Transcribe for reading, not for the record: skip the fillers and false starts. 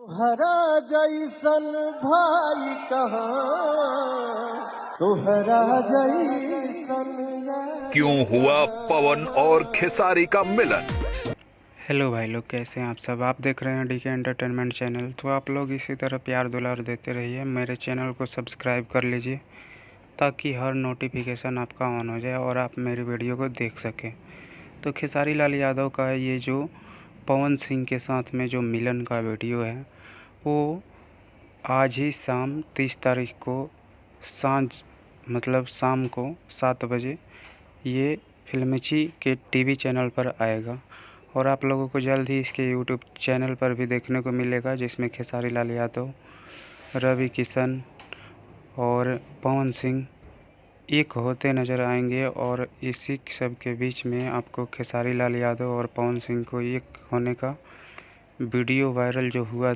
हरा जैसन भाई कहाँ तोहरा जैसन क्यों हुआ पवन और खेसारी का मिलन। हेलो भाई लोग, कैसे हैं आप सब। आप देख रहे हैं डीके एंटरटेनमेंट चैनल। तो आप लोग इसी तरह प्यार दुलार देते रहिए। मेरे चैनल को सब्सक्राइब कर लीजिए ताकि हर नोटिफिकेशन आपका ऑन हो जाए और आप मेरी वीडियो को देख सकें। तो खेसारी लाल यादव का ये जो पवन सिंह के साथ में जो मिलन का वीडियो है, वो आज ही शाम 30 तारीख को सांझ मतलब शाम को 7 बजे ये फिल्मिची के टीवी चैनल पर आएगा और आप लोगों को जल्द ही इसके यूट्यूब चैनल पर भी देखने को मिलेगा, जिसमें खेसारी लाल यादव, रवि किशन और पवन सिंह एक होते नज़र आएंगे। और इसी सब के बीच में आपको खेसारी लाल यादव और पवन सिंह को एक होने का वीडियो वायरल जो हुआ